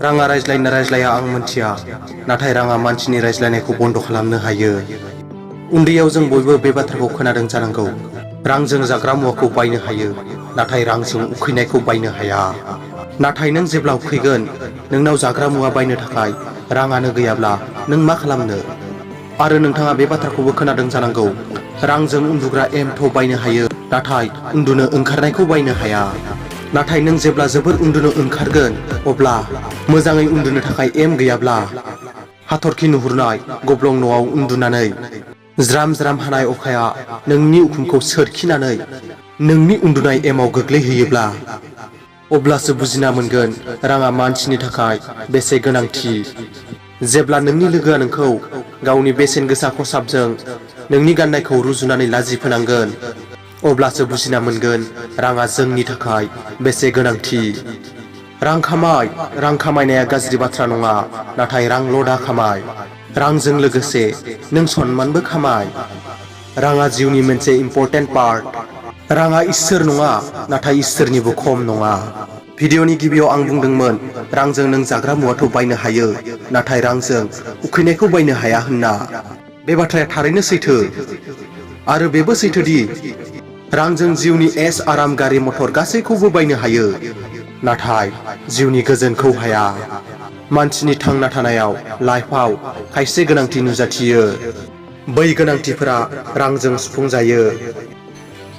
राङा रायज्लायना रायज्लाया आं मोनथिया, नाथाय राङा मानसिनि रायज्लायनायखौ बन्द खालामनो हायो। उन्दैयाव जों बयबो बे बाथ्राखौ खोनादों जानांगौ। रांजों जाग्रा मुवाखौ बायनो हायो, नाथाय रांजों उखैनायखौ बायनो हाया। नाथाय नों जेब्ला उखैगोन, नोंनाव जाग्रा मुवा बायनो थाखाय राङानो गैयाब्ला नों मा खालामनो? आरो नोंथाङा बे बाथ्राखौबो खोनादों जानांगौ, रांजों उन्दुग्रा एमथ' बायनो हायो, नाथाय उन्दुनो ओंखारनायखौ बायनो हाया। नाथाय नों जेब्ला जोबोर उन्दुनो ओंखारगोन, अब्ला मोजाङै उन्दुनो थाखाय एम गैयाब्ला हाथरखि नुहुरनाय गब्लं न'आव उन्दुनानै ज्राम ज्राम हानाय अखाया नोंनि उखुमखौ सोरखिनानै नोंनि उन्दुनाय एमाव गोग्लैहैयोब्ला अब्लासो बुजिना मोनगोन राङा मानसिनि थाखाय बेसे गोनांथि। जेब्ला नोंनि लोगोआ नोंखौ गावनि बेसेन गोसा खसाबजों नोंनि गाननायखौ रुजुनानै लाजि फोनांगोन, अब्लासो बुजिना मोनगोन राङा जोंनि थाखाय बेसे गोनांथि। रां खामायनाया गाज्रि बाथ्रा नङा, नाथाय रांल' दा खामाय। रांजों लोगोसे नों सनमानबो खामाय। राङा जिउनि मोनसे इम्परटेन्ट पार्ट। राङा इसोर नङा, नाथाय इसोरनिबो खम नङा। भिडिअनि गिबियाव आं बुंदोंमोन रांजों नों जाग्रा मुवाथ' बायनो हायो, नाथाय रांजों उखैनायखौ बायनो हाया होनना। बे बाथ्राया थारैनो सैथो। आरो बेबो सैथोदि रांजों जिउनि एस आराम गारि मटर गासैखौबो बायनो हायो, नाथाय जिउनि गोजोनखौ हाया। मानसिनि थांना थानायाव लाइफआव खायसे गोनांथि नुजाथियो। बै गोनांथिफोरा रांजों सुफुंजायो।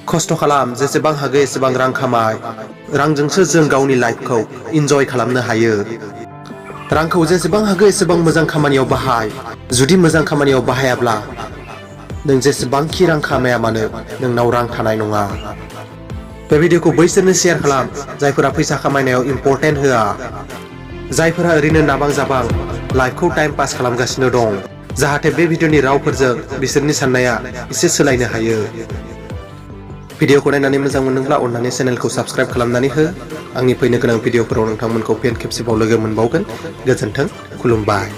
खस्थ' खालाम, जेसेबां हागौ एसेबां रां खामाय। रांजोंसो जों गावनि लाइफखौ इन्जय खालामनो हायो। रांखौ जेसेबां हागौ एसेबां मोजां खामानियाव बाहाय। जुदि मोजां खामानियाव बाहायाब्ला नों जेसेबांखि रां खामाया मानो नोंनाव रां थानाय नङा। बे भिडिअखौ बैसोरनो शेयार खालाम जायफोरा फैसा खामायनायाव इम्परटेन्ट होआ, जायफोरा ओरैनो नाबां जाबां लाइफखौ टाइम पास खालामगासिनो दं, जाहाथे बे भिडिअनि रावफोरजों बिसोरनि साननाया एसे सोलायनो हायो। भिडिअखौ नायनानै मोजां मोनदोंब्ला अन्नानै चेनेलखौ साबस्क्राइब खालामनानै हो। आंनि फैनो गोनां भिडिअफोराव नोंथांमोनखौ फिन खेबसेबाव लोगो मोनबावगोन। गोजोन्थों, खुलुमबाय।